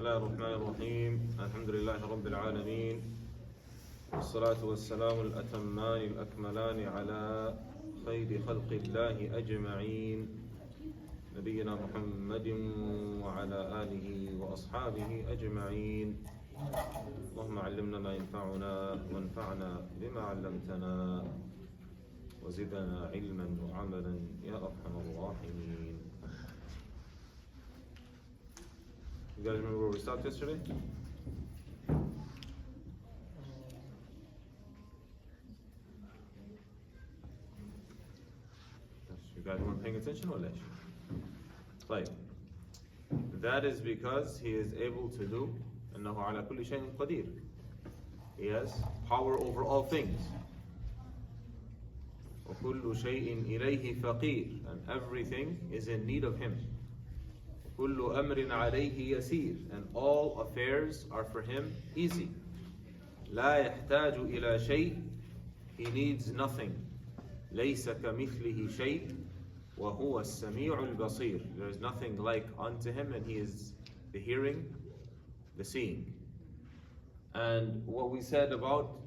الله الرحمن الرحيم الحمد لله رب العالمين والصلاة والسلام الأتمان الأكملان على خير خلق الله أجمعين نبينا محمد وعلى آله وأصحابه أجمعين. اللهم علمنا ما ينفعنا وانفعنا بما علمتنا وزدنا علما وعملا يا أرحم الراحمين. You guys remember where we stopped yesterday? You guys weren't paying attention or less? Right. That is because he is able to do إنه على كل شيء قدير. He has power over all things. وكل شيء إليه فقير, and everything is in need of him. كل أمر عليه يسير, and all affairs are for him easy. لا يحتاج إلى شيء, he needs nothing. ليس كمثله شيء وهو السميع البصير, there is nothing like unto him, and he is the hearing, the seeing. And what we said about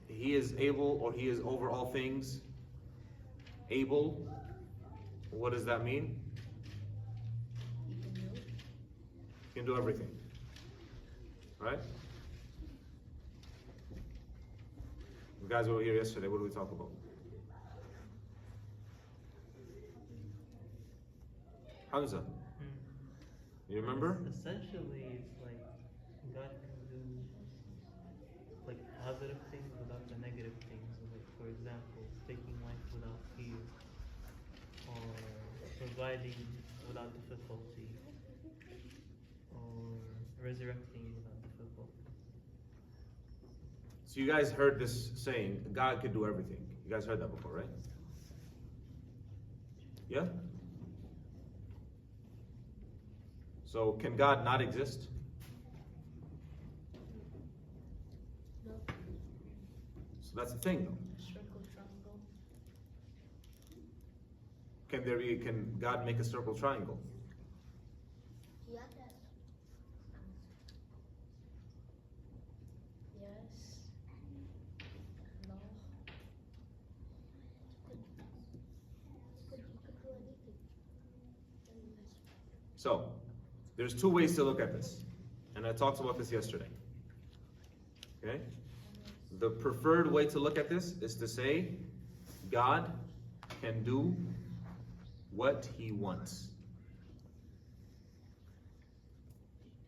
he is able, or he is over all things able, what does that mean? He can do everything, right? You guys were here yesterday, what did we talk about? Hamza, you remember? Essentially, it's like God can do like positive things without the negative things. Like, for example, taking life without fear, or providing without difficulty, or resurrecting without difficulty. So you guys heard this saying, God could do everything. You guys heard that before, right? Yeah? So can God not exist? No. So that's the thing, though. Circle, triangle. Can God make a circle triangle? Yeah. Yes. No. Could do anything. So, there's two ways to look at this. And I talked about this yesterday. Okay? The preferred way to look at this is to say, God can do what he wants.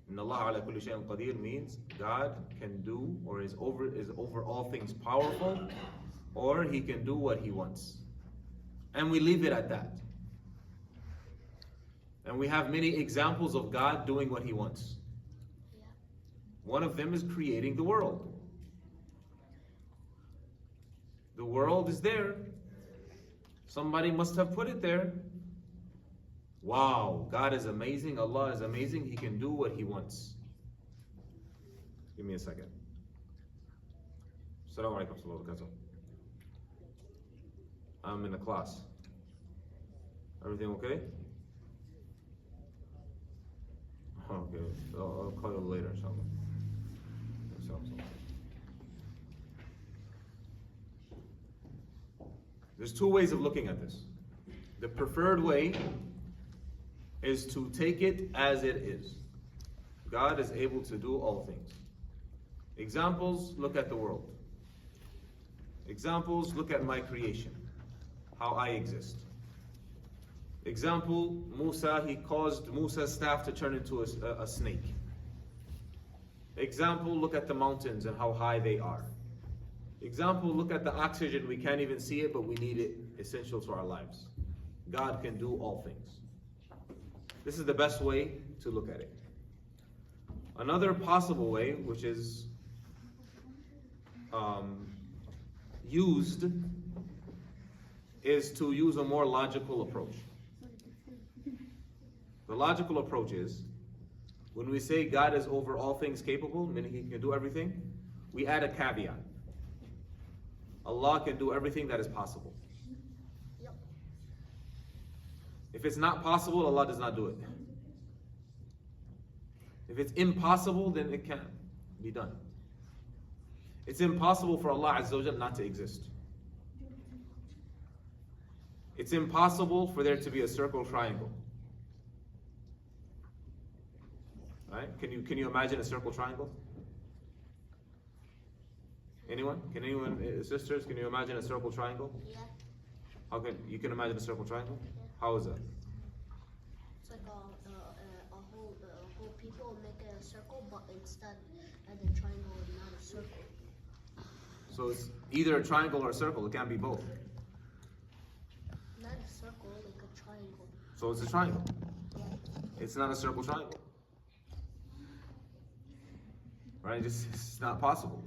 And Allah ala kulli shay'in qadir means God can do, or is over all things powerful, or he can do what he wants. And we leave it at that. And we have many examples of God doing what he wants. Yeah. One of them is creating the world. The world is there. Somebody must have put it there. Wow, God is amazing, Allah is amazing, he can do what he wants. Give me a second. Assalamu alaikum wa rahmatullahi wa barakatuh. I'm in a class. Everything okay? Okay, I'll call you later, inshallah. There's two ways of looking at this. The preferred way is to take it as it is. God is able to do all things. Examples, look at the world. Examples, look at my creation, how I exist. Example, Musa, he caused Musa's staff to turn into a snake. Example, look at the mountains and how high they are. Example, look at the oxygen, we can't even see it, but we need it, essential to our lives. God can do all things. This is the best way to look at it. Another possible way, which is used, is to use a more logical approach. The logical approach is, when we say God is over all things capable, meaning he can do everything, we add a caveat. Allah can do everything that is possible. Yep. If it's not possible, Allah does not do it. If it's impossible, then it can't be done. It's impossible for Allah Azza wa Jal not to exist. It's impossible for there to be a circle triangle. Right? Can you imagine a circle triangle? Anyone? Can anyone, sisters, can you imagine a circle triangle? Yeah. How can you can imagine a circle triangle? How is that? It's like a whole people make a circle, but instead the triangle is not a circle. So it's either a triangle or a circle. It can't be both. Not a circle, like a triangle. So it's a triangle. Yeah. It's not a circle triangle. Right? It's not possible.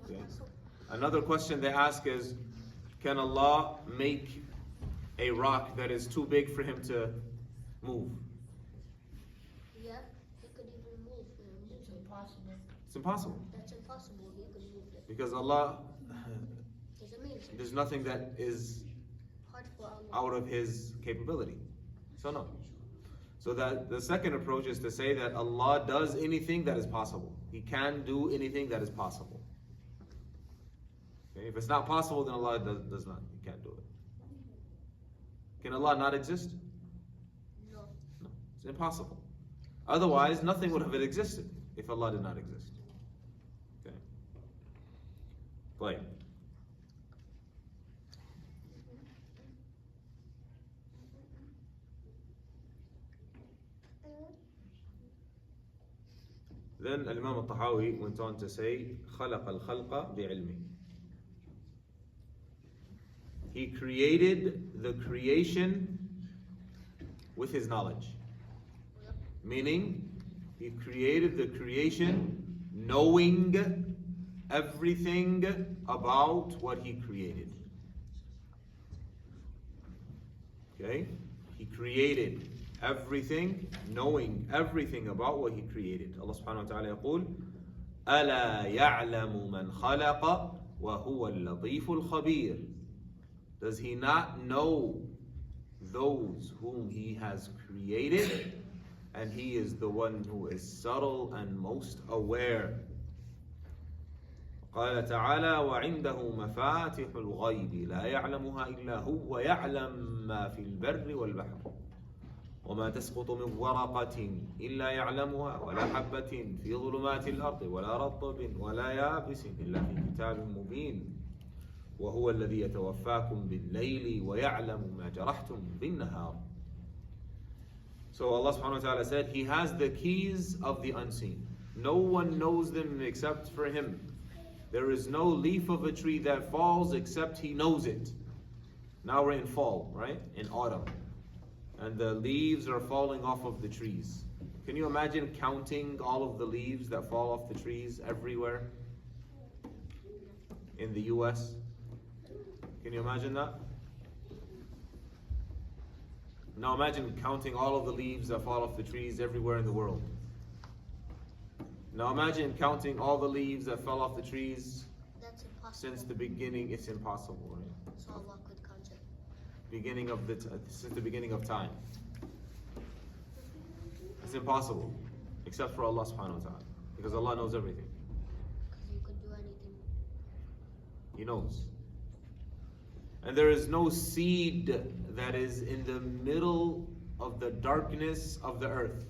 Okay. Another question they ask is, can Allah make a rock that is too big for him to move? Yeah, he could even move. It's impossible. It's impossible. That's impossible. He could move it. Because Allah, It's amazing. there's nothing that is Hard for Allah. out of his capability. So no. So that the second approach is to say that Allah does anything that is possible. He can do anything that is possible. Okay? If it's not possible, then Allah does not. He can't do it. Can Allah not exist? No. No. It's impossible. Otherwise, nothing would have existed if Allah did not exist. Okay. Play. Then Imam al-Tahawi went on to say, خَلَقَ الْخَلْقَ بِعِلْمِهِ. He created the creation with his knowledge. Meaning, he created the creation knowing everything about what he created. Okay? He created everything, knowing everything about what he created. Allah subhanahu wa ta'ala يقول أَلَا يَعْلَمُ مَنْ خَلَقَ وَهُوَ اللَّطِيفُ الْخَبِيرُ. Does he not know those whom he has created? And he is the one who is subtle and most aware. قال تعالى وعنده مفاتح الغيب لا يعلمها إلا هو ويعلم ما في البر والبحر وما تسقط من ورقة إلا يعلمها ولا حبة في ظلمات الأرض ولا رطب ولا يابس إلا في كتاب مبين وهو الذي يتوفاكم بالليل ويعلم ما جرحتم بالنهار. So Allah subhanahu wa ta'ala said, He has the keys of the unseen. No one knows them except for Him. There is no leaf of a tree that falls except He knows it. Now we're in fall, right? In autumn. And the leaves are falling off of the trees. Can you imagine counting all of the leaves that fall off the trees everywhere in the US? Can you imagine that? Now imagine counting all of the leaves that fall off the trees everywhere in the world. Now imagine counting all the leaves that fell off the trees That's impossible. since the beginning. It's impossible, right? So Allah could count it. Since the beginning of time. It's impossible, except for Allah subhanahu wa ta'ala, because Allah knows everything. Because you could do anything. He knows. And there is no seed that is in the middle of the darkness of the earth.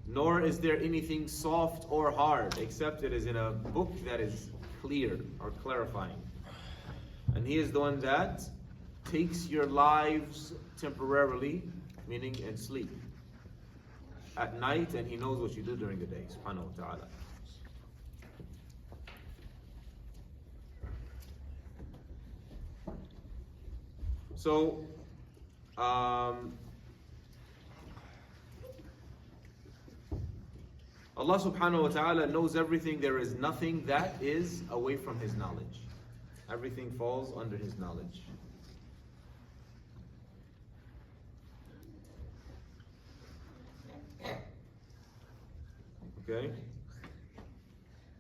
Nor is there anything soft or hard, except it is in a book that is clear or clarifying. And He is the one that takes your lives temporarily, meaning in sleep, at night, and He knows what you do during the day, subhanahu wa ta'ala. So, Allah subhanahu wa ta'ala knows everything. There is nothing that is away from His knowledge. Everything falls under His knowledge. Okay?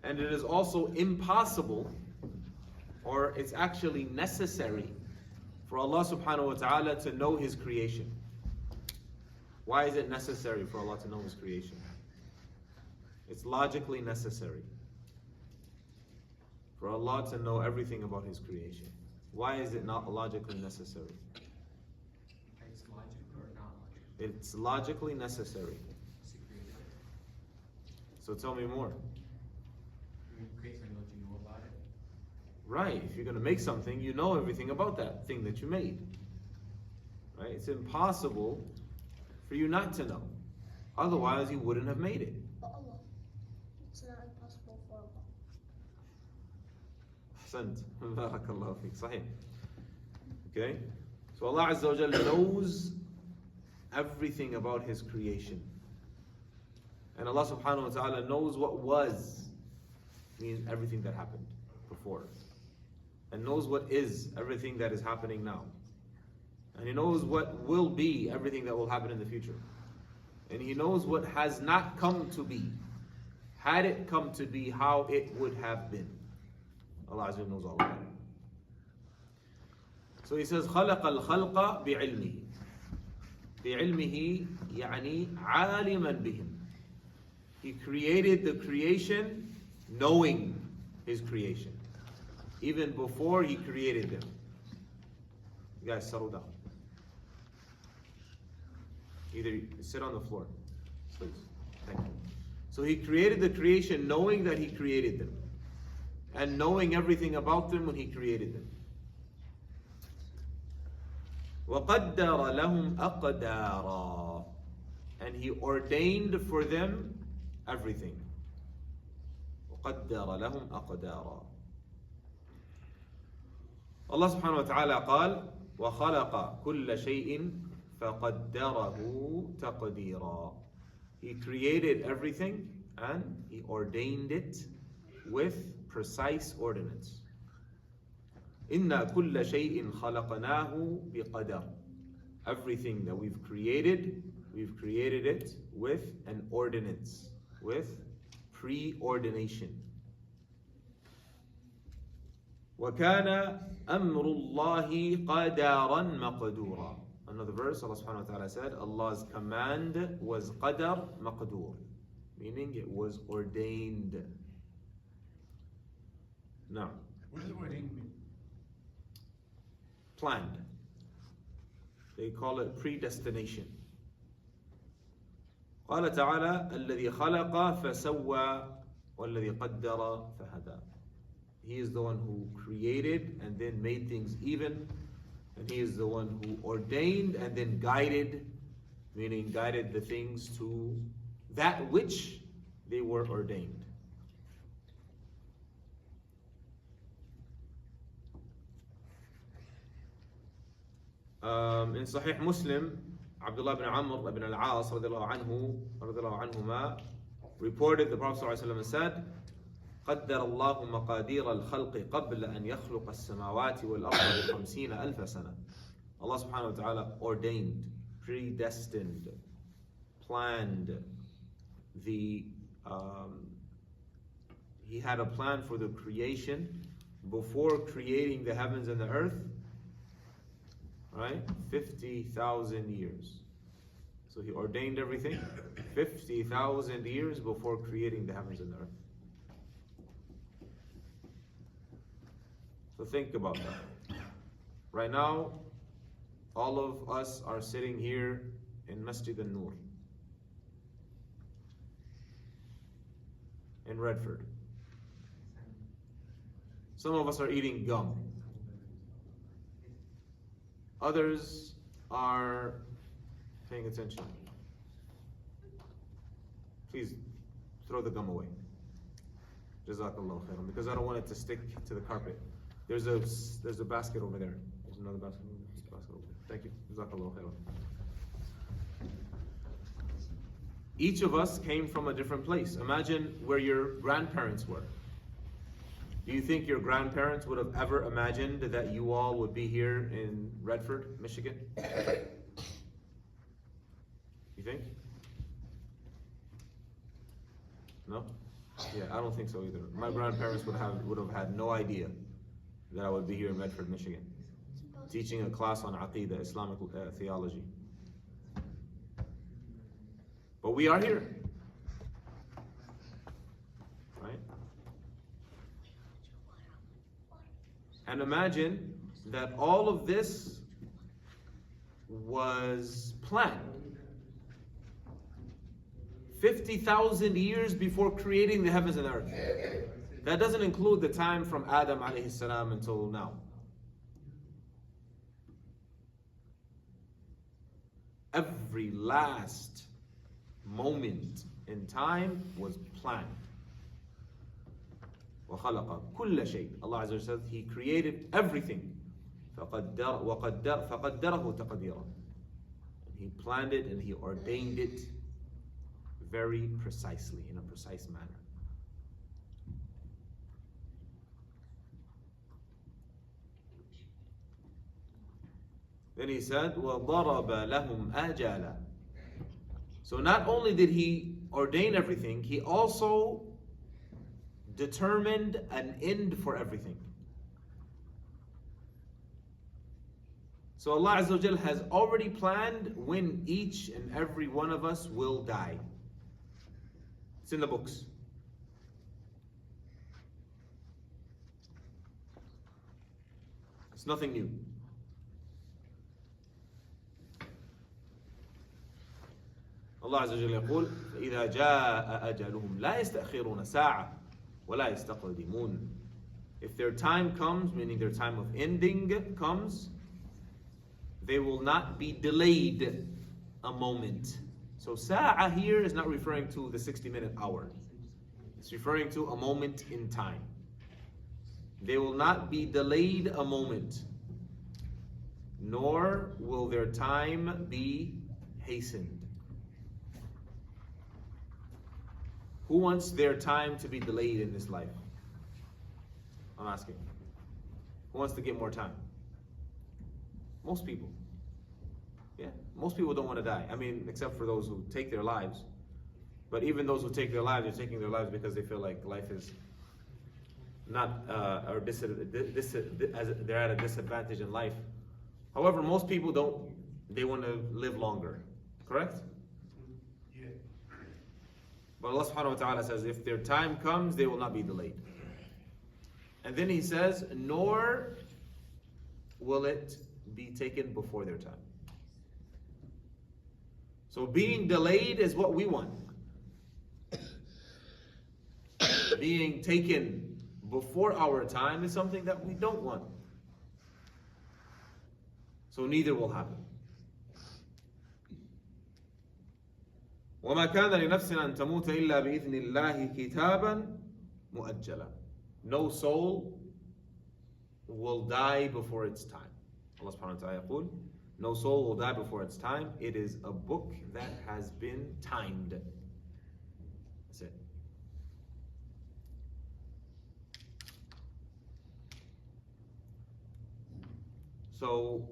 And it is also impossible, or it's actually necessary, for Allah subhanahu wa ta'ala to know His creation. Why is it necessary for Allah to know His creation? It's logically necessary for Allah to know everything about His creation. Why is it not logically necessary? It's logic or not logic? It's logically necessary. So tell me more. You create something, don't you know about it? Right, if you're going to make something, you know everything about that thing that you made. Right? It's impossible for you not to know. Otherwise, you wouldn't have made it. But Allah, it's not impossible for Allah. Ahsant. Barakallahu feek. Sahih. Okay? So Allah Azza wa Jalla knows everything about His creation. And Allah subhanahu wa ta'ala knows what was, means everything that happened before. And knows what is, everything that is happening now. And He knows what will be, everything that will happen in the future. And He knows what has not come to be. Had it come to be, how it would have been. Allah Azza wa Jalla knows all of that. So He says, خَلَقَ الْخَلْقَ بِعِلْمِهِ. بِعِلْمِهِ يعني عَالِمًا بِهِمْ. He created the creation knowing His creation. Even before He created them. You guys settle down. Either you sit on the floor, please. Thank you. So He created the creation knowing that He created them. And knowing everything about them when He created them. وَقَدَّرَ لَهُمْ أَقْدَارًا. And He ordained for them everything. وَقَدَّرَ لَهُمْ أَقْدَارًا. Allah subhanahu wa ta'ala قال وَخَلَقَ كُلَّ شَيْءٍ فَقَدَّرَهُ تَقْدِيرًا. He created everything and He ordained it with precise ordinance. إِنَّا كُلَّ شَيْءٍ خَلَقْنَاهُ بِقَدَرٍ. Everything that we've created it with an ordinance, with preordination. وَكَانَ أَمْرُ اللَّهِ قَدَرًا مَقْدُورًا. Another verse, Allah subhanahu wa ta'ala said, Allah's command was qadar maqdur, meaning it was ordained. Now, What does ordained mean? planned. They call it predestination. قال تعالى الذي خلق فسوى والذي قدر فهدى. He is the one who created and then made things even, and He is the one who ordained and then guided, meaning guided the things to that which they were ordained. In Sahih Muslim, Abdullah ibn Amr ibn al-As radiallahu anhuma reported the Prophet ﷺ said, قدر الله مقادير الخلق قبل أن يخلق السماوات والأرض ب50,000 سنة. Allah subhanahu wa ta'ala ordained, predestined, planned He had a plan for the creation before creating the heavens and the earth, right? 50,000 years. So He ordained everything 50,000 years before creating the heavens and the earth. So think about that. Right now, all of us are sitting here in Masjid al-Nur in Redford. Some of us are eating gum. Others are paying attention. Please throw the gum away. Jazakallah khairan. Because I don't want it to stick to the carpet. There's a basket over there. There's another basket over there. Thank you. Jazakallah khairan. Each of us came from a different place. Imagine where your grandparents were. Do you think your grandparents would have ever imagined that you all would be here in Redford, Michigan? You think? No? Yeah, I don't think so either. My grandparents would have had no idea that I would be here in Redford, Michigan, teaching a class on Aqeedah, Islamic theology. But we are here. Right? And imagine that all of this was planned 50,000 years before creating the heavens and earth. That doesn't include the time from Adam alayhi salam until now. Every last moment in time was planned. وَخَلَقَ كُلَّ شَيْءٍ. Allah Azza wa Jalla says He created everything. فَقَدَّرَهُ تَقْدِيرًا. He planned it and He ordained it very precisely, in a precise manner. Then He said, وَضَرَبَ لَهُمْ آجَالًا. So not only did He ordain everything, He also determined an end for everything. So Allah Azza wa Jal has already planned when each and every one of us will die. It's in the books. It's nothing new. Allah Azza wa Jalla يقول فإذا جاء أجلهم لا يستأخرون ساعة ولا يستقدمون. If their time comes, meaning their time of ending comes, they will not be delayed a moment. So sa'a here is not referring to the 60-minute hour. It's referring to a moment in time. They will not be delayed a moment, nor will their time be hastened. Who wants their time to be delayed in this life? I'm asking. Who wants to get more time? Most people. Yeah, most people don't want to die. I mean, except for those who take their lives. But even those who take their lives, they're taking their lives because they feel like life is not, or they're at a disadvantage in life. However, most people don't, they want to live longer. Correct? Yeah. But Allah subhanahu wa ta'ala says, if their time comes, they will not be delayed. And then He says, nor will it be taken before their time. So being delayed is what we want. Being taken before our time is something that we don't want. So neither will happen. وَمَا كَانَ لِنَفْسٍ أَن تَمُوتَ إِلَّا بِإِذْنِ اللَّهِ كِتَابًا مُؤَجَّلًا. No soul will die before its time. Allah subhanahu wa ta'ala يقول, no soul will die before its time. It is a book that has been timed. That's it. So,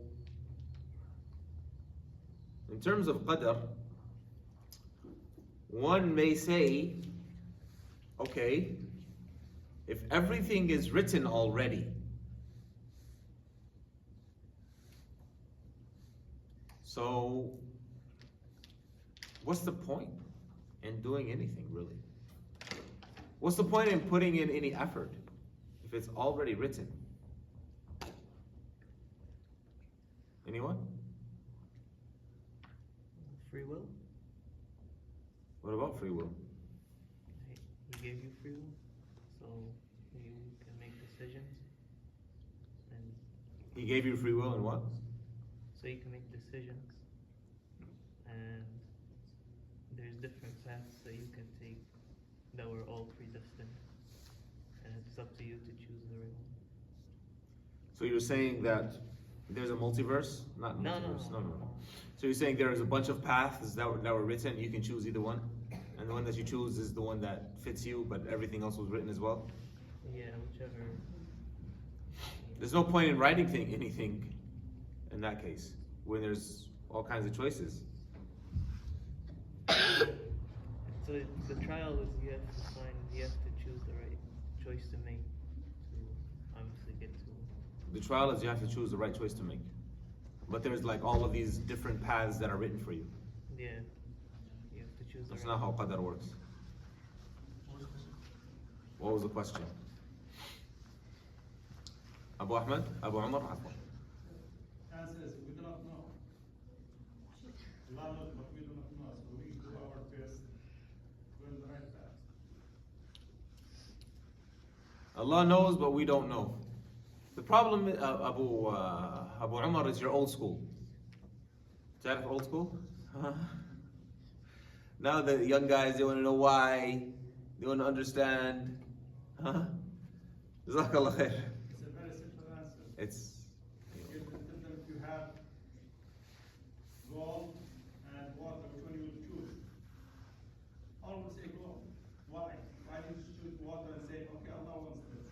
in terms of qadr, one may say, okay, if everything is written already, so what's the point in doing anything, really? What's the point in putting in any effort if it's already written? Anyone? Free will? What about free will? He gave you free will, so you can make decisions. And He gave you free will and what? so you can make decisions. And there's different paths that you can take that were all predestined. And it's up to you to choose the right one. So you're saying that there's a multiverse? Not No. multiverse. No. So you're saying there is a bunch of paths that were written, you can choose either one? And the one that you choose is the one that fits you, but everything else was written as well? Yeah, whichever. There's no point in writing anything in that case, when there's all kinds of choices. So the trial is you have to choose the right choice to make to obviously get to. The trial is you have to choose the right choice to make. But there's like all of these different paths that are written for you. Yeah, you have to choose the That's right not how one. qadar works. What was the question? Abu Ahmed? Abu Umar? Afwan. Answer is we do not know. Allah knows, but we do not know. So we do our best to go in the right path. Allah knows, but we don't know. The problem, Abu Umar, is your old school. تعرف old school? Now the young guys, they want to know why. They want to understand. Jazakallah khair. It's a very simple answer. It's You tell them if you have gold and water, which one you will choose? All will say gold. Why? Why did you choose water and say, okay, Allah wants this?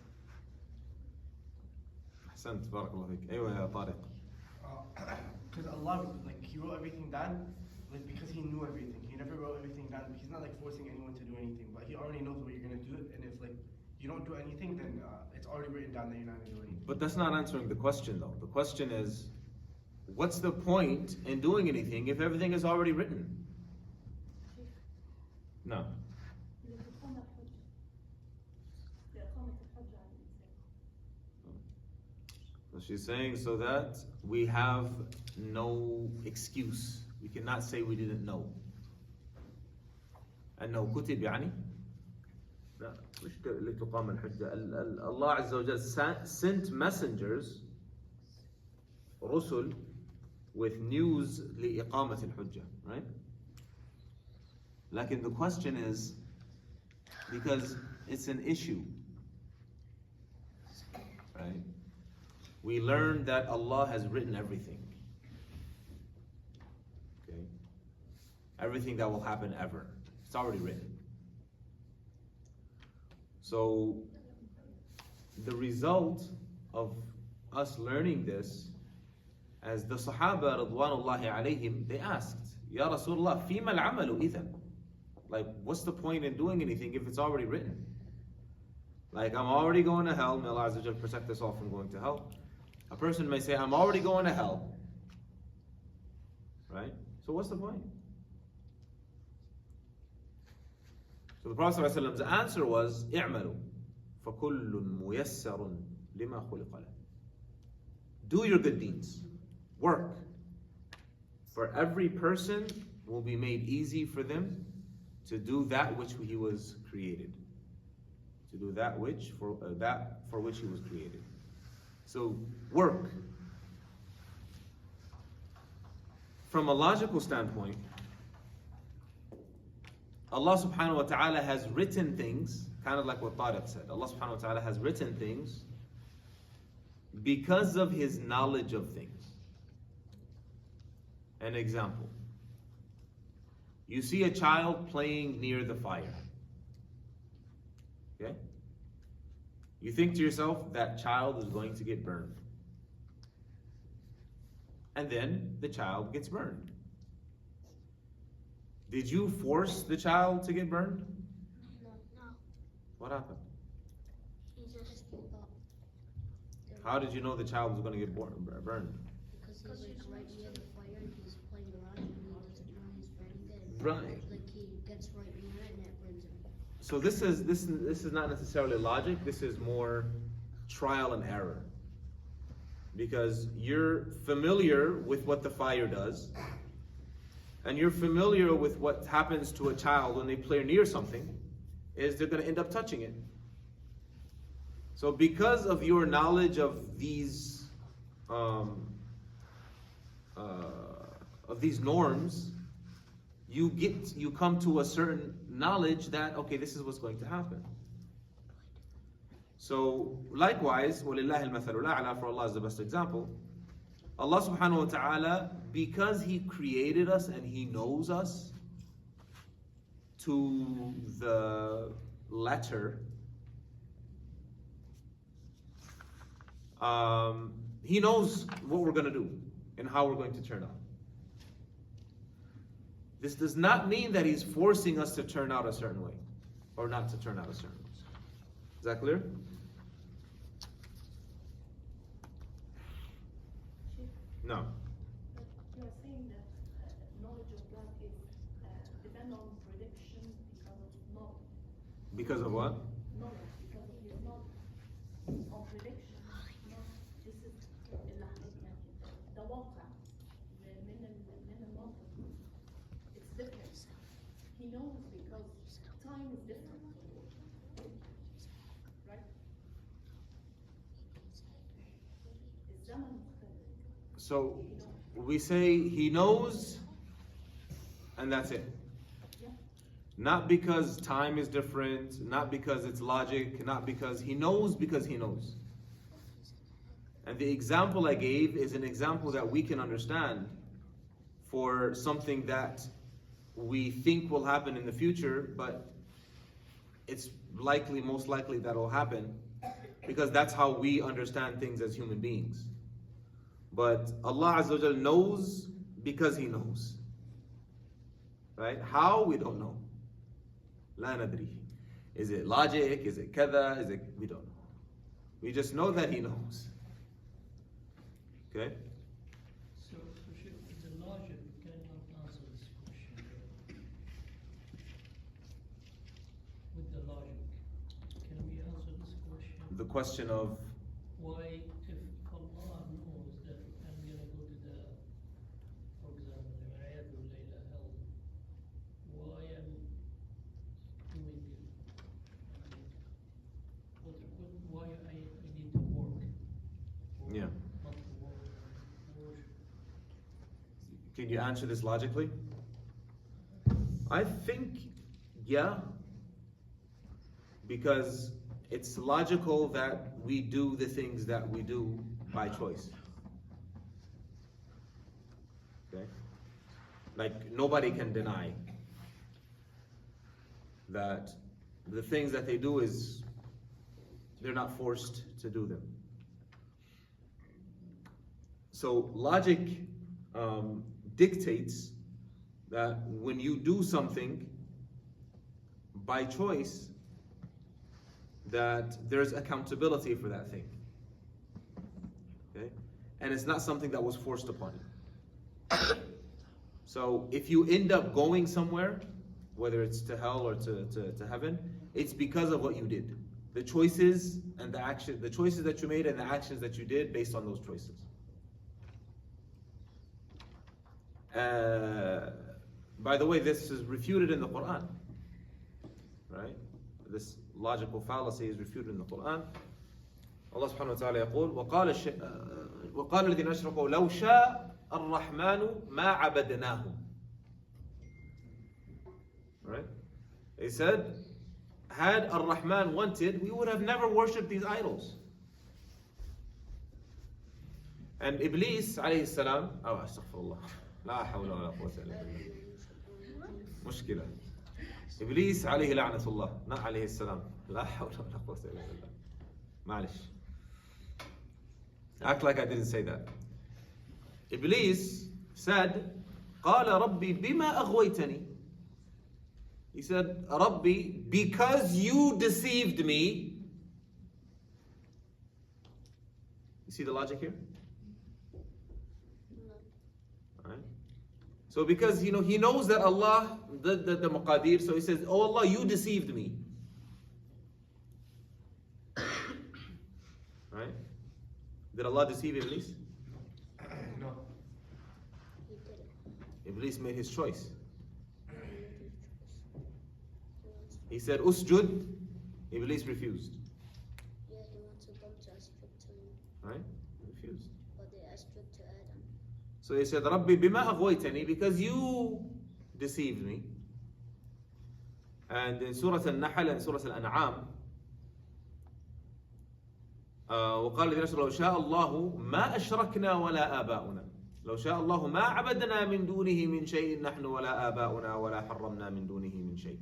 أحسنت بارك الله فيك. أيوة يا طارق. Because Allah, like, He wrote everything down, like, because He knew everything. He never wrote everything down. He's not like forcing anyone to do anything, but He already knows what you're gonna do. And if like you don't do anything, then it's already written down that you're not gonna do anything. But that's not answering the question, though. The question is, what's the point in doing anything if everything is already written? No. So she's saying so that we have no excuse. We cannot say we didn't know. أنه كتب يعني لا مش لتقام الحجة. Allah Azza wa Jal sent messengers, رسل, with news لإقامة الحجة, right? Like, the question is, because it's an issue, right? We learned that Allah has written everything. Okay? Everything that will happen ever. It's already written. So, the result of us learning this, as the Sahaba Radwanullahi alayhim, they asked, Ya Rasulullah, fima al-amalu idhan? Like, what's the point in doing anything if it's already written? Like, I'm already going to hell. May Allah Azza wa Jalla protect us all from going to hell. A person may say, I'm already going to hell. Right? So what's the point? So the Prophet ﷺ's answer was, اعملوا فكل ميسر لما خلق له. Do your good deeds. Work. For every person will be made easy for them to do that which he was created. To do that for which he was created. So, work. From a logical standpoint, Allah subhanahu wa ta'ala has written things, kind of like what Tariq said. Allah subhanahu wa ta'ala has written things because of His knowledge of things. An example. You see a child playing near the fire. Okay? You think to yourself, that child is going to get burned. And then the child gets burned. Did you force the child to get burned? No. What happened? He just thought. How did you know the child was going to get burned? Because he's like right near the fire and he's playing around and he doesn't know he's burning it. Right. Like he gets right near it and it burns him. So this is not necessarily logic. This is more trial and error. Because you're familiar with what the fire does, and you're familiar with what happens to a child when they play near something, is they're going to end up touching it. So because of your knowledge of these norms, you come to a certain knowledge that, okay, this is what's going to happen. So likewise, وَلِلَّهِ الْمَثَلُ الْأَعْلَى, for Allah is the best example. Allah subhanahu wa ta'ala, because He created us and He knows us to the letter, He knows what we're going to do and how we're going to turn out. This does not mean that He's forcing us to turn out a certain way or not to turn out a certain way. Is that clear? No. But you are saying that knowledge of God is depend on prediction because of knowledge. Because of what? Knowledge, because of your knowledge of prediction. No, this is the water. It's different. He knows because time is different. Right? الزمن مختلف. So we say he knows, and that's it. Yeah. Not because time is different, not because it's logic, not because he knows, because he knows. And the example I gave is an example that we can understand for something that we think will happen in the future, but it's likely, most likely that will happen, because that's how we understand things as human beings. But Allah Azza wa Jal knows because He knows. Right? How? We don't know. لا ندري. Is it logic? Is it kada? Is it? We don't know. We just know that He knows. Okay? So, Sheikh, with the logic, we cannot answer this question. With the logic, can we answer this question? The question of Why, if Allah knows that I'm going to go to the, for example, the Marayat or Layla hell, why I'm doing it? Why I need to work? Or Yeah. not to work, or worship? Can you answer this logically? I think, yeah. Because it's logical that we do the things that we do by choice. Okay? Like, nobody can deny that the things that they do is, they're not forced to do them. So logic dictates that when you do something by choice, that there's accountability for that thing. Okay? And it's not something that was forced upon you. So if you end up going somewhere, whether it's to hell or to heaven, it's because of what you did. The choices and the choices that you made and the actions that you did based on those choices. By the way, this is refuted in the Quran. Right? This logical fallacy is refuted in the Quran. Allah subhanahu wa ta'ala يقول وقال الذين أشركوا لو شاء الرحمن ما عبدناهم. Right? They said, had Ar-Rahman wanted, we would have never worshipped these idols. And Iblis alayhi salam, oh astaghfirullah, la hawla wa la quwwata illa billah. Mushkila. Iblis alayhi la'natullah, not alayhi salam. La hawla wa la quwwata illa billah. Ma'alish. Act like I didn't say that. Iblis said, قال ربي بما أغويتني. He said, Rabbi, because you deceived me. You see the logic here? Alright. So because he knows that Allah, the maqadir, so he says, oh Allah, you deceived me. Right? Did Allah deceive Iblis? No. He did it. Iblis made his choice. He said, Usjud. Iblis refused. Yeah, he wanted them to aspect to him, Right? Refused. but they aspect to Adam. So he said, Rabbi bima aghwaytani, because you deceived me. And in Surah Al-Nahl and Surah Al-An'am, وقال الذين أشركوا لو شاء الله ما أشركنا ولا آباؤنا لو شاء الله ما عبدنا من دونه من شيء نحن ولا آباؤنا ولا حرمنا من دونه من شيء.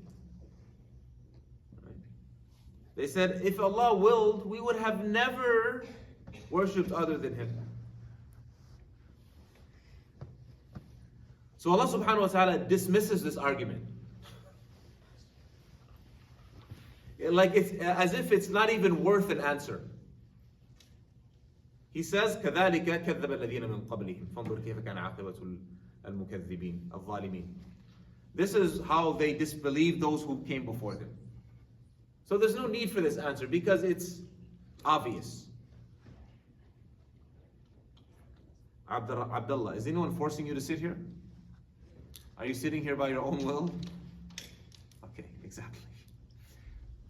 They said, if Allah willed, we would have never worshipped other than Him. So Allah subhanahu wa ta'ala dismisses this argument. Like it's as if it's not even worth an answer. He says, كذلك كذب الذين من قبلهم فانظر كيف كان عاقبة المكذبين الظالمين. This is how they disbelieve those who came before them. So there's no need for this answer because it's obvious. Abdullah, is anyone forcing you to sit here? Are you sitting here by your own will? Okay, exactly.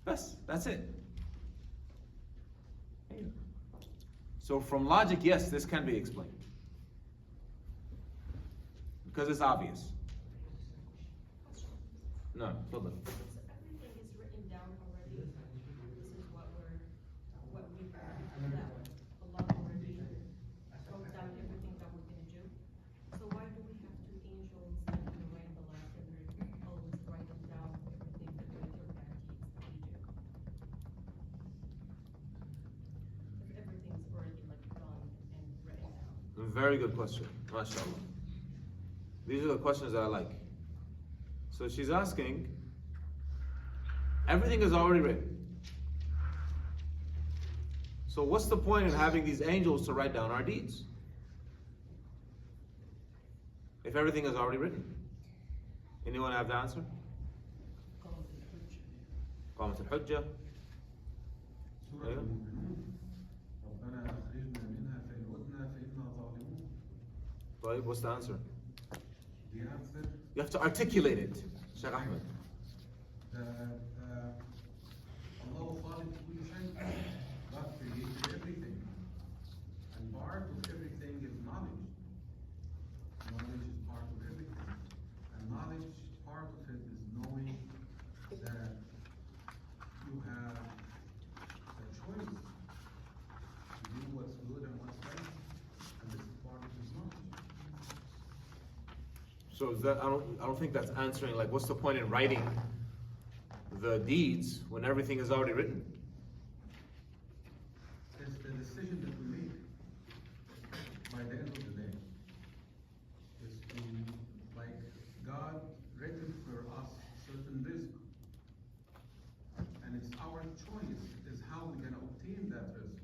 That's it. So from logic, yes, this can be explained. Because it's obvious. No, hold on. So everything is written down already. This is what we've written down. Allah already wrote down everything that we're gonna do. So why do we have two angels that can write the last and always write them down everything the good or bad deeds that we do? If everything's already like done and written down. Very good question. MashaAllah. These are the questions that I like. So she's asking, everything is already written. So what's the point in having these angels to write down our deeds? If everything is already written. Anyone have the answer? قامت الحجة. سورة المؤمنون ربنا أخرجنا منها فإن عدنا فإنا ظالمون. طيب, what's the answer? The answer You have to articulate it, Sheikh Ahmed. Allah خالق كل شيء. God created everything. And part of everything is knowledge. Knowledge is part of everything. And knowledge, part of it is knowing that you have a choice to do what's good and what's right. And this is part of his knowledge. So is that, I don't think that's answering, like, what's the point in writing the deeds when everything is already written? It's the decision that we make by the end of the day. Is to, like, God written for us certain risk. And it's our choice is how we're going to obtain that risk.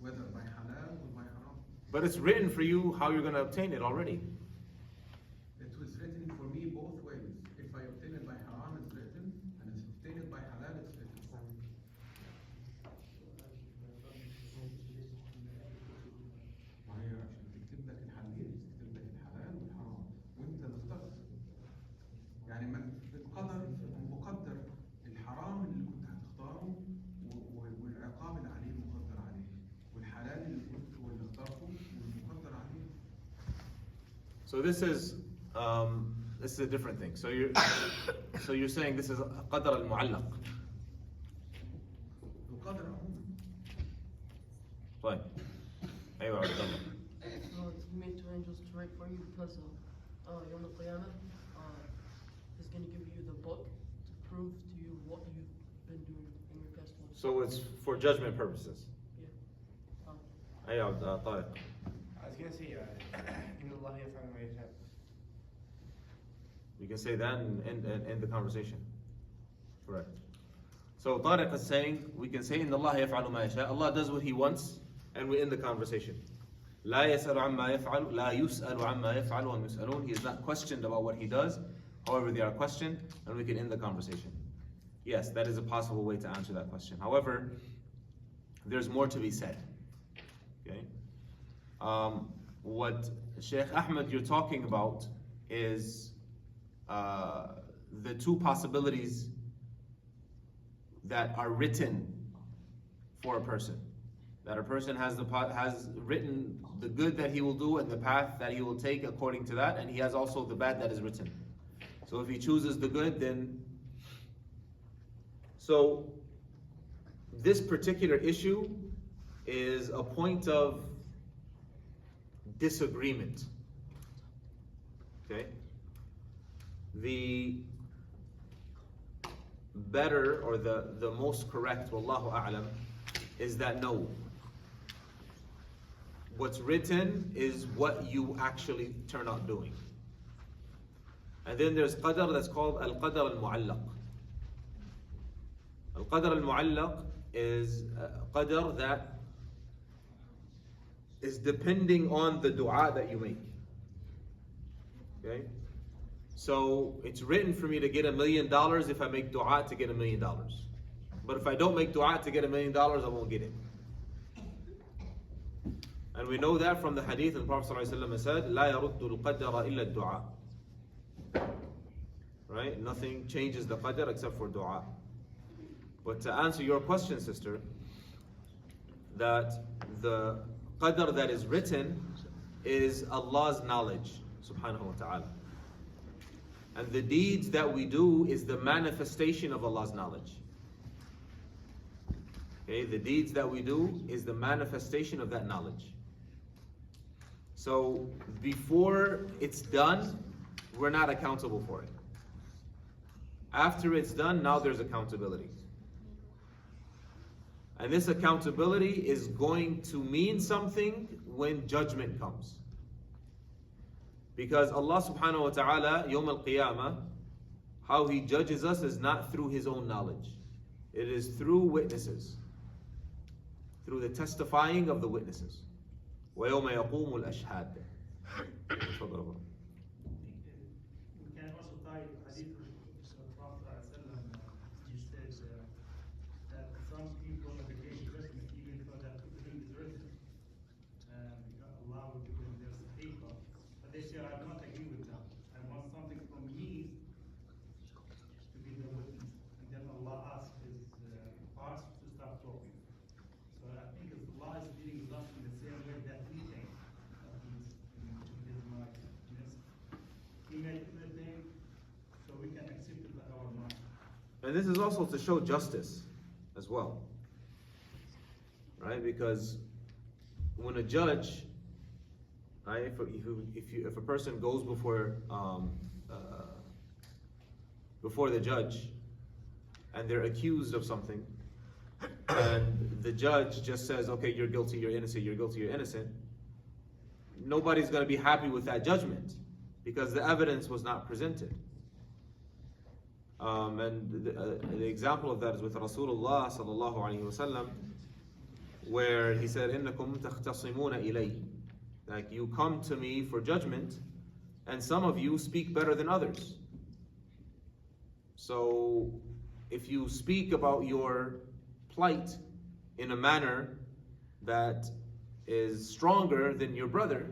Whether by halal or by haram. But it's written for you how you're going to obtain it already. It was written for me both ways. If I obtain it by haram, it's written. And if I obtain it by halal, it's written. ما هي عشان تكتب لك الحلال تكتب لك الحلال والحرام وانت اللي اخترت. يعني من بالقدر مقدر الحرام اللي كنت هتختاره والعقاب اللي عليه مقدر عليه والحلال اللي كنت واللي اخترته والمقدر عليه. So this is a different thing. So you're saying this is قدر المعلق. القدر عموما. طيب. أيوة عبد الله. No, he made two angels to write for you because Yom al-Qiyamah is going to give you the book to prove to you what you've been doing in your past life. So it's for judgment purposes. Yeah. أيوة طارق. I was gonna say, إن الله يفعل ما يشاء. You can say that and end the conversation. Correct. So Tariq is saying, we can say, إن الله يفعل ما يشاء. Allah does what He wants, and we end the conversation. لا يسأل عما يفعل, لا يسأل عما يفعل وهم يسألون. He is not questioned about what He does. However, they are questioned, and we can end the conversation. Yes, that is a possible way to answer that question. However, there's more to be said. Okay. What Sheikh Ahmed you're talking about is the two possibilities that are written for a person. That a person has written the good that he will do and the path that he will take according to that, and he has also the bad that is written. So if he chooses the good, then so this particular issue is a point of disagreement. Okay? The better or the most correct, wallahu a'lam, is that no. What's written is what you actually turn out doing. And then there's qadr that's called al-qadr al-mu'allaq. Al-qadr al-mu'allaq is qadr that is depending on the dua that you make. Okay? So it's written for me to get $1 million if I make dua to get $1 million. But if I don't make dua to get $1 million, I won't get it. And we know that from the hadith, and the Prophet ﷺ said, لا يرد القدر إلا الدعاء. Right? Nothing changes the qadr except for dua. But to answer your question, sister, that the qadr that is written is Allah's knowledge, subhanahu wa ta'ala. And the deeds that we do is the manifestation of Allah's knowledge. Okay, the deeds that we do is the manifestation of that knowledge. So before it's done, we're not accountable for it. After it's done, now there's accountability. And this accountability is going to mean something when judgment comes. Because Allah subhanahu wa ta'ala, Yawm al-Qiyamah, how He judges us is not through His own knowledge. It is through witnesses. Through the testifying of the witnesses. وَيَوْمَ يَقُومُ الْأَشْهَادِ. We can also tie hadith to the Prophet ﷺ. He says that some people are against judgment even though that thing is written. Allah will give them their sahifa. But they say, I do not agree with that. I want something from me to be the witness. And then Allah asks His parts to stop talking. So I think Allah is dealing with us in the same way that we think. His mind. He made everything so we can accept it with our mind. And this is also to show justice as well. Right? Because when a judge, right, if a person goes before the judge and they're accused of something, and the judge just says, okay, you're guilty, you're innocent, you're guilty, you're innocent, nobody's going to be happy with that judgment because the evidence was not presented. And the example of that is with Rasulullah sallallahu alaihi wasallam, where he said, "Innakum takhtasimuna ilay." Like, you come to me for judgment, and some of you speak better than others. So, if you speak about your plight in a manner that is stronger than your brother,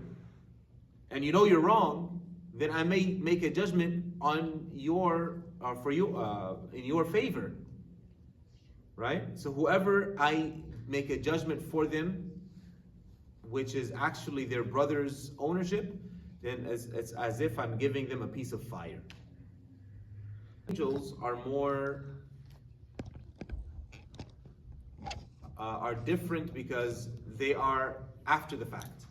and you know you're wrong, then I may make a judgment on your for you in your favor, right? So whoever I make a judgment for them, which is actually their brother's ownership, then it's as if I'm giving them a piece of fire. Angels are more are different because they are after the fact.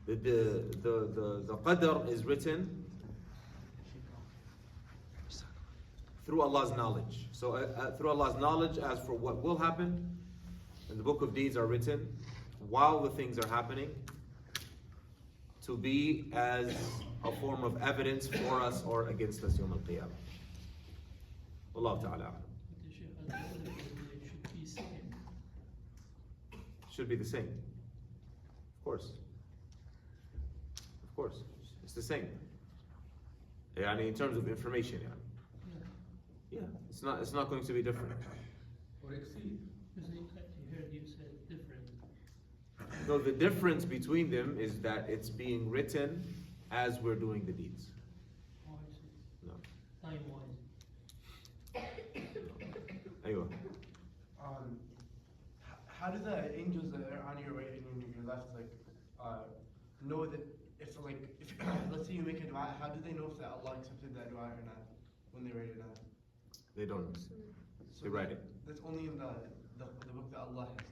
The qadr is written through Allah's knowledge. So through Allah's knowledge as for what will happen, and the book of deeds are written while the things are happening to be as a form of evidence for us or against us Yawm al-Qiyamah. Allah Ta'ala. Should be the same. Of course. Of course. It's the same. Yani in terms of information, yeah, it's not going to be different. Or exceed. I heard you say different. No, the difference between them is that it's being written as we're doing the deeds. Oh, I see. No. Time-wise. Aywa. How do the angels that are on your right and on your left, know that if let's say you make a dua, how do they know if that Allah accepted that dua or not when they write it down? They don't know. They write it. That's only in the book that Allah has,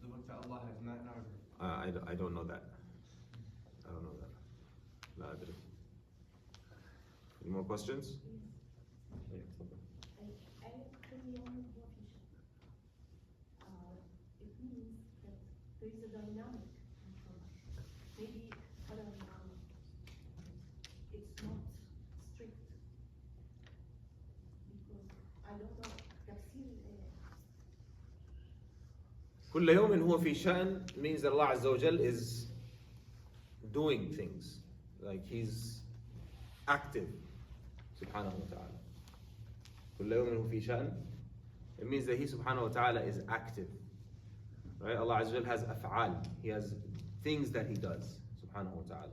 the book that Allah has, not in our book. I don't know that. I don't know that. La adri. Any more questions? It means that there is a dynamic in Quran. Maybe it's not strict because I don't know. كل يوم هو في شأن means that Allah Azza wa Jal is doing things. Like He's active. Subhanahu wa ta'ala. كل يوم هو في شأن. It means that He subhanahu wa ta'ala is active. Right? Allah Azza wa Jal has af'al. He has things that He does. Subhanahu wa ta'ala.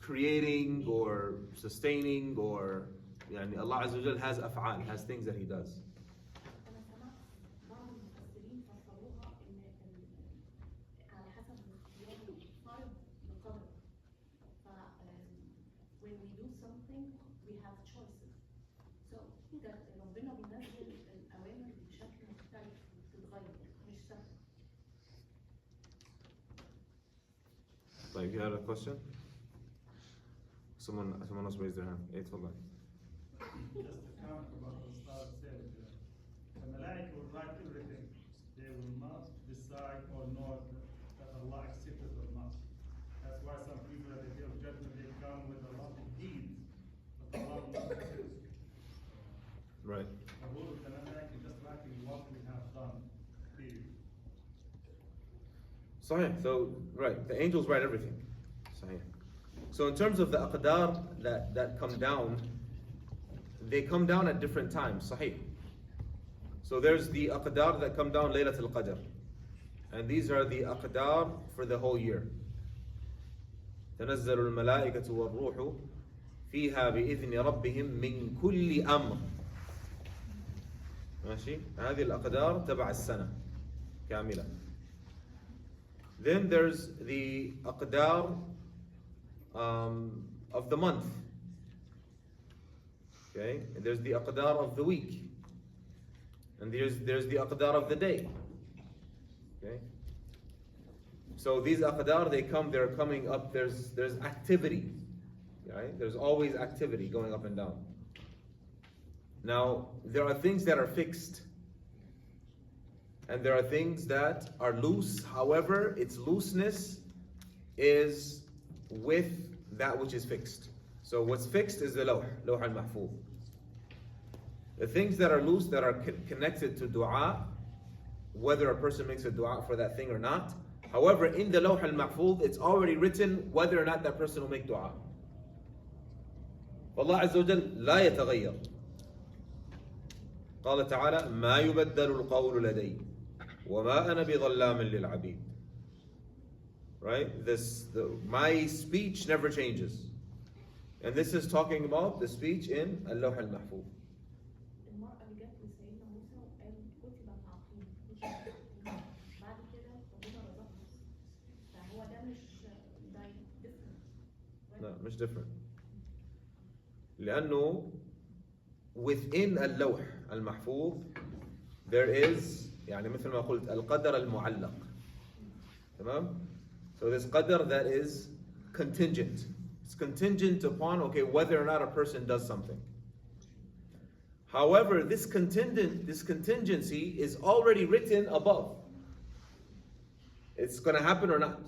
Creating or sustaining or يعني Allah Azza wa Jal has af'al, has things that He does. أنا سمعت بعض المفسرين فسروها إن على حسب اختيار الفرد لقدر. when we do something we have choices. So that ربنا بينزل الأوامر بشكل مختلف بتتغير مش ثابتة. طيب, you had a question? Someone else raised their hand. Hey, تفضل. Just to comment about what Ustad said, the Malaika will write everything. They will not decide or know that Allah accepted or not. That's why some people at the day of judgment they come with a lot of deeds, but Allah will not accept it. Right. The rule of the Malaika is just like what we have done. Period. Sahih. So, right, the angels write everything. Sahih. So in terms of the aqdar that come down, they come down at different times. Sahih. So there's the aqdar that come down Laylatul Qadr. And these are the aqdar for the whole year. تنزل الملائكة والروح فيها بإذن ربهم من كل أمر. ماشي؟ هذه الأقدار تبع السنة كاملة. Then there's the aqdar of the month. Okay? And there's the aqdar of the week. And there's the aqdar of the day. Okay? So these aqdar, they're coming up, there's activity. Right? There's always activity going up and down. Now, there are things that are fixed. And there are things that are loose. However, its looseness is with that which is fixed. So what's fixed is the lawh al-mahfuz. The things that are loose, that are connected to dua, whether a person makes a dua for that thing or not. However, in the lawh al-mahfuz, it's already written whether or not that person will make dua. Allah Azza wa Jal لا يتغير. قال تعالى ما يبدل القول لدي وما أنا بظلام للعبيد. Right? My speech never changes. And this is talking about the speech in Al-Lawh al-Mahfuz. المرأة اللي جت لسيدنا موسى وقالت كتب العقيم مش بعد كده ربنا رزقها. فهو ده مش different. No, مش different. لأنه within اللوح المحفوظ there is يعني مثل ما قلت القدر المعلق. تمام؟ So this qadr that is contingent. It's contingent upon, okay, whether or not a person does something. However, this contingency is already written above. It's going to happen or not.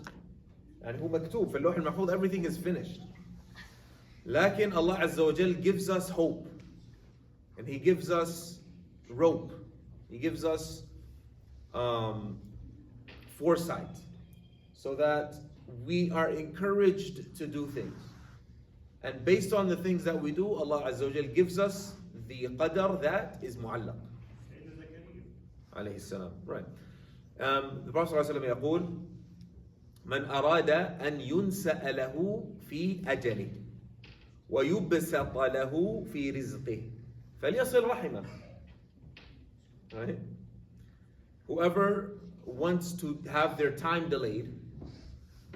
And هو مكتوب في اللوح المحفوظ, everything is finished. لكن Allah Azza wa Jal gives us hope. And He gives us rope. He gives us foresight. So that we are encouraged to do things. And based on the things that we do, Allah Azza wa Jal gives us the qadr that is mu'allaq. Alayhi salam. Right. The Prophet ﷺ يقول من أراد أن ينسأ له في أجله ويبسط له في رزقه فليصل رحمه. Right? Whoever wants to have their time delayed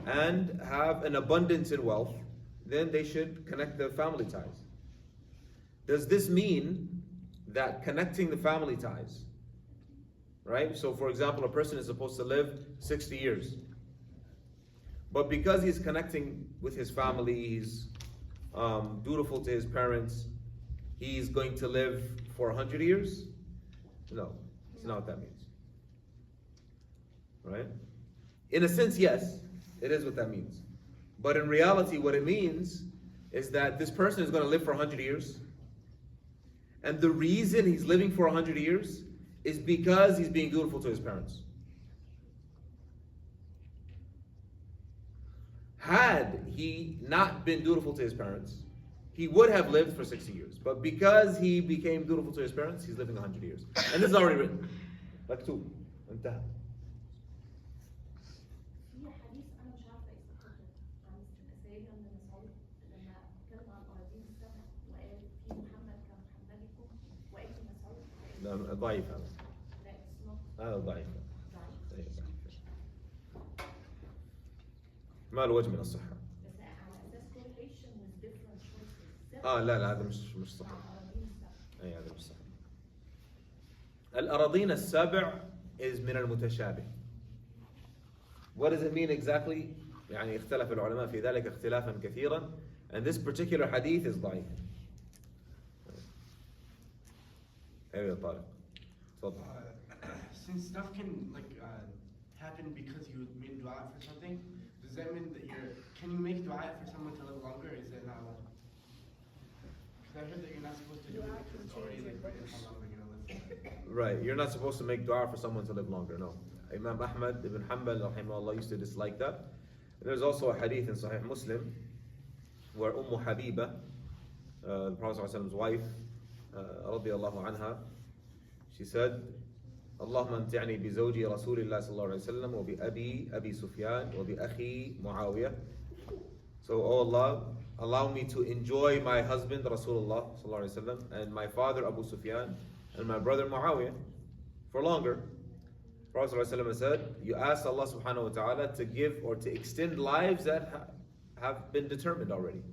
and have an abundance in wealth, then they should connect their family ties. Does this mean that connecting the family ties, right? So for example, a person is supposed to live 60 years. But because he's connecting with his family, he's dutiful to his parents, he's going to live for 100 years? No, it's not what that means. Right? In a sense, yes, it is what that means. But in reality, what it means is that this person is going to live for 100 years. And the reason he's living for 100 years is because he's being dutiful to his parents. had he not been dutiful to his parents, he would have lived for 60 years. But because he became dutiful to his parents, he's living 100 years. And this is already written. مكتوب. انتهى. في حديث انا مش عارفه اسمه عن سيدنا ابن مسعود لما اتكلم عن الاراضين السبع وقال في محمد كمحمدكم وابن مسعود لا، ضعيف هذا. لا اسمه هذا ضعيف. ضعيف. ما له وجه من الصحة. بس على اساس correlation with different choices. لا هذا مش صحيح. الاراضين السبع. أي هذا مش صحيح. الأراضين السبع is من المتشابه. What does it mean exactly? يعني اختلف العلماء في ذلك اختلافا كثيرا. And this particular hadith is ضعيف. أيوة طارق. تفضل. Since stuff can happen because you made dua for something, does that mean that can you make dua for someone to live longer? Is that not allowed? Because I heard that you're not supposed to do it because it's already written how long they're gonna live. Right, you're not supposed to make dua for someone to live longer. No. Imam Ahmad ibn Hanbal rahimahullah used to dislike that. There's also a hadith in Sahih Muslim where Habiba, the Prophet's wife, radiyallahu anha, she said, اللهم امتعني بزوجي رسول الله صلى الله عليه وسلم وبأبي أبي سفيان وبأخي معاوية. So, oh Allah, allow me to enjoy my husband Rasulullah صلى الله عليه وسلم and my father Abu Sufyan and my brother Muawiyah for longer. Prophet ﷺ said, you ask Allah subhanahu wa ta'ala to give or to extend lives that have been determined already.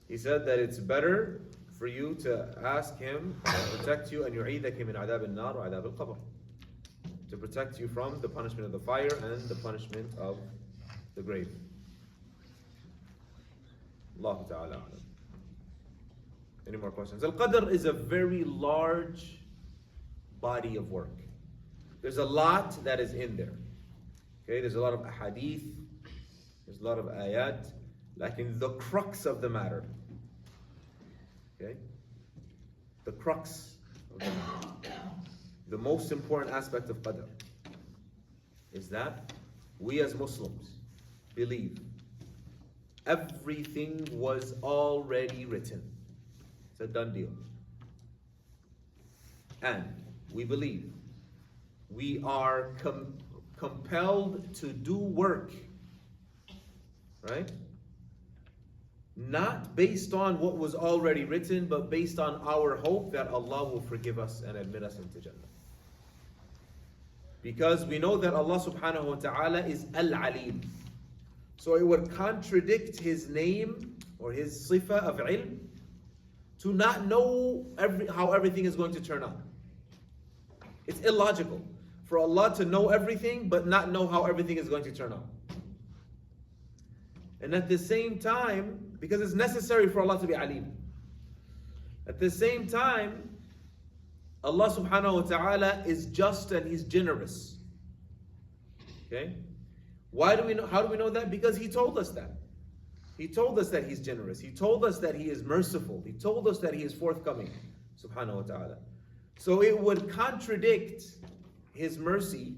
He said that it's better for you to ask Him to protect you and yu'idaki min adab al-nar wa adab al-qabr, to protect you from the punishment of the fire and the punishment of the grave. Allah ta'ala alam. Any more questions? Al-Qadr is a very large body of work. There's a lot that is in there. Okay, there's a lot of ahadith, there's a lot of ayat, like in the crux of the matter. Okay? The crux of the matter. The most important aspect of Qadr is that we as Muslims believe everything was already written. It's a done deal. And we believe we are compelled to do work, right? Not based on what was already written, but based on our hope that Allah will forgive us and admit us into Jannah. Because we know that Allah subhanahu wa ta'ala is Al-Alim. So it would contradict His name or His sifa of ilm to not know how everything is going to turn out. It's illogical for Allah to know everything but not know how everything is going to turn out. And at the same time, because it's necessary for Allah to be Alim, at the same time, Allah subhanahu wa ta'ala is just and He's generous. Okay? How do we know that? Because He told us that. He told us that He's generous. He told us that He is merciful. He told us that He is forthcoming, subhanahu wa ta'ala. So it would contradict His mercy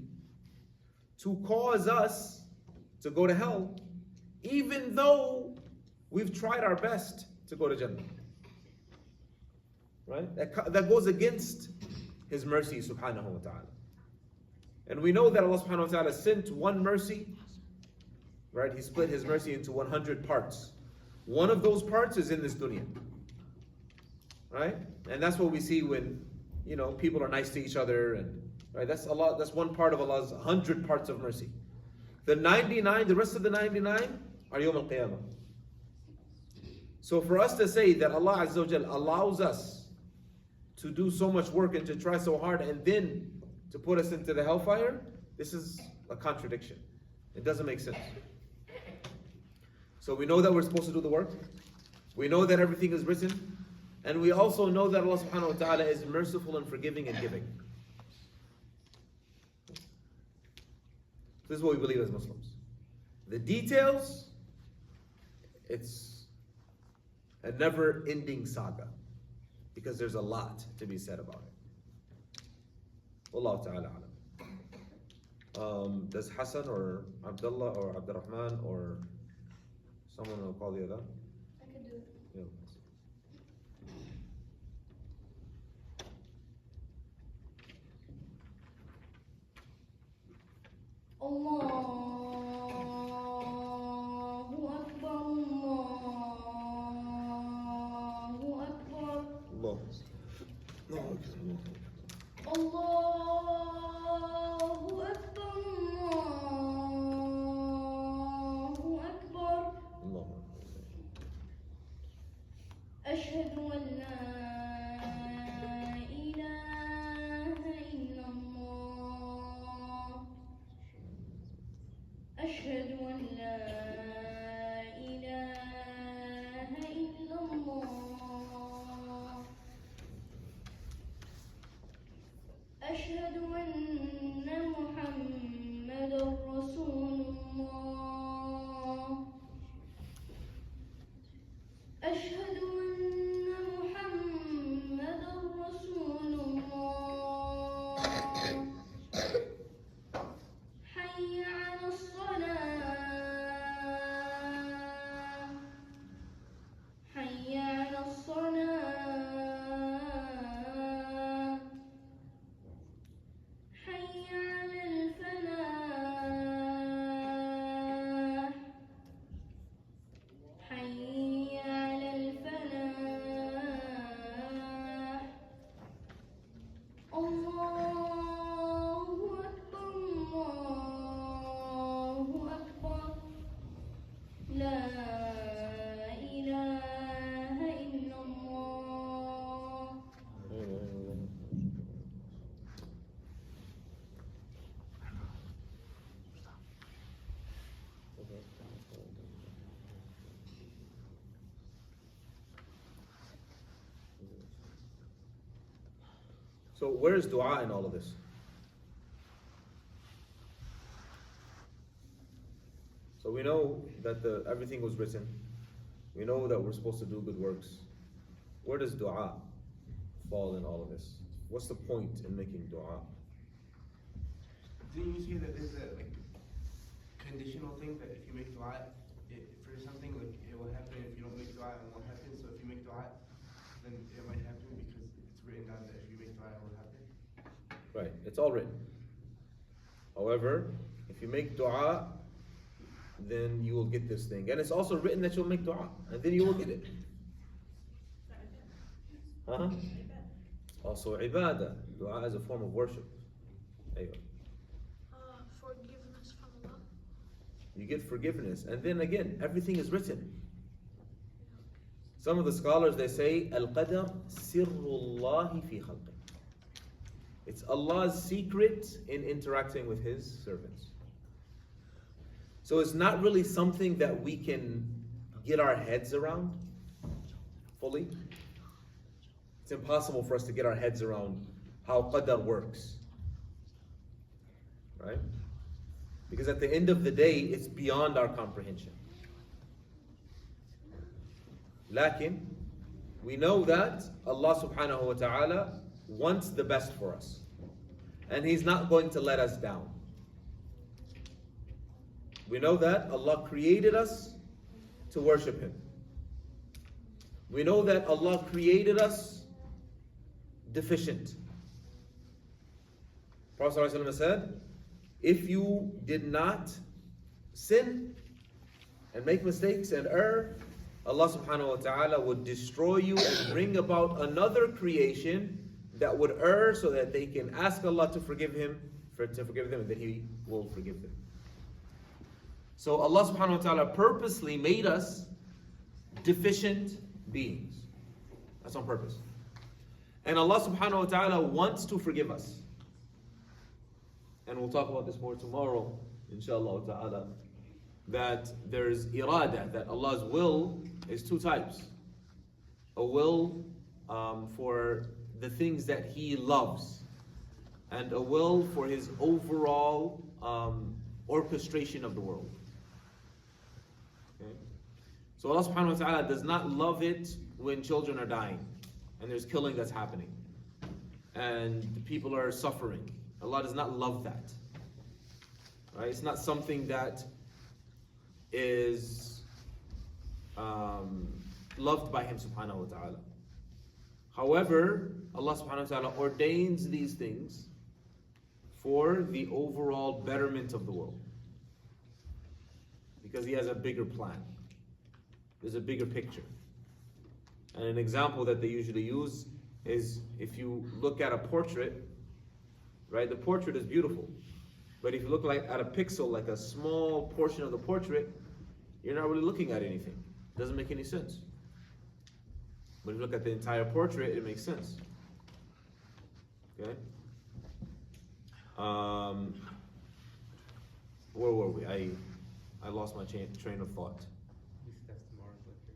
to cause us to go to hell, even though we've tried our best to go to Jannah. Right? That goes against His mercy, subhanahu wa ta'ala. And we know that Allah subhanahu wa ta'ala sent one mercy, right? He split His mercy into 100 parts. One of those parts is in this dunya. Right? And that's what we see when, people are nice to each other, and right, that's one part of Allah's 100 parts of mercy. The rest of the 99 are Yawm al-Qiyamah. So for us to say that Allah Azza wa Jal allows us to do so much work and to try so hard and then to put us into the hellfire, this is a contradiction. It doesn't make sense. So we know that we're supposed to do the work. We know that everything is written. And we also know that Allah subhanahu wa ta'ala is merciful and forgiving and giving. This is what we believe as Muslims. The details, it's a never-ending saga, because there's a lot to be said about it. Wallahu ta'ala alam. Does Hassan or Abdullah or Abdurrahman or someone will call the other? I can do it. Yeah. Allahu Akbar, Allahu Akbar, Allah. Allahu Akbar, Allahu Akbar. Allah. أشهد أن لا إله إلا الله. أشهد أن لا إله إلا الله. أشهد أن محمدا رسول الله. أشهد أن محمدا رسول الله. حي على الصلاة. حي على الصلاة. حي على الفلاح. حي على الفلاح. الله أكبر، الله أكبر. لا إله إلا الله. So where is dua in all of this? So we know that everything was written. We know that we're supposed to do good works. Where does dua fall in all of this? What's the point in making dua? Didn't you say that there's a conditional thing that if you make dua for something, like it will happen? If you don't make dua, it won't happen. So if you make dua, then it might happen because it's written down that if you make dua, it will happen. Right, it's all written. However, if you make dua, then you will get this thing. And it's also written that you'll make dua, and then you will get it. Huh? Also ibadah. Dua is a form of worship. Aywa. Forgiveness from Allah. You get forgiveness. And then again, everything is written. Some of the scholars, they say, Al-Qadr sirrullahi fi khalqi. It's Allah's secret in interacting with His servants. So it's not really something that we can get our heads around fully. It's impossible for us to get our heads around how Qadr works. Right? Because at the end of the day, it's beyond our comprehension. Lakin, we know that Allah subhanahu wa ta'ala wants the best for us. And He's not going to let us down. We know that Allah created us to worship Him. We know that Allah created us deficient. Prophet ﷺ said, if you did not sin and make mistakes and err, Allah subhanahu wa ta'ala would destroy you and bring about another creation that would err so that they can ask Allah to forgive them, and then He will forgive them. So Allah subhanahu wa ta'ala purposely made us deficient beings. That's on purpose. And Allah subhanahu wa ta'ala wants to forgive us. And we'll talk about this more tomorrow, inshallah ta'ala. That there's irada, that Allah's will is two types. A will for the things that He loves, and a will for His overall orchestration of the world. Okay? So Allah subhanahu wa ta'ala does not love it when children are dying and there's killing that's happening and the people are suffering. Allah does not love that. Right? It's not something that is loved by Him subhanahu wa ta'ala. However, Allah subhanahu wa ta'ala ordains these things for the overall betterment of the world. Because He has a bigger plan. There's a bigger picture. And an example that they usually use is if you look at a portrait, right? The portrait is beautiful. But if you look at a pixel, like a small portion of the portrait, you're not really looking at anything. It doesn't make any sense. But if you look at the entire portrait, it makes sense. Okay? Where were we? I lost my train of thought. That's tomorrow's lecture.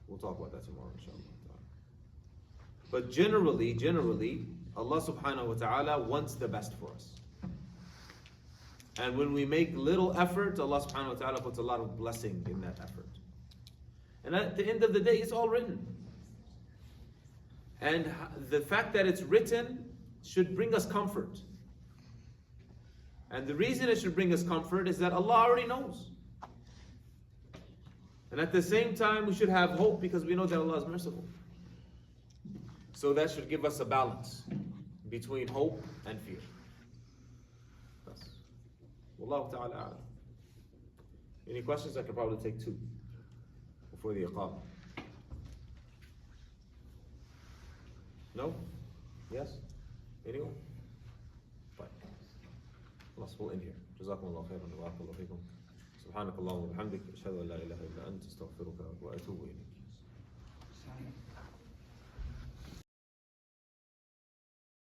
We'll talk about that tomorrow, inshallah. But generally, Allah subhanahu wa ta'ala wants the best for us. And when we make little effort, Allah subhanahu wa ta'ala puts a lot of blessing in that effort. And at the end of the day, it's all written. And the fact that it's written should bring us comfort. And the reason it should bring us comfort is that Allah already knows. And at the same time, we should have hope because we know that Allah is merciful. So that should give us a balance between hope and fear. That's Wallahu ta'ala a'lam. Any questions? I could probably take 2 before the iqamah. No? Yes? Anyone? Fine. We'll end here. جزاكم الله خيرا وبارك الله فيكم. سبحانك اللهم وبحمدك أشهد أن لا إله إلا أنت أستغفرك وأتوب إليك.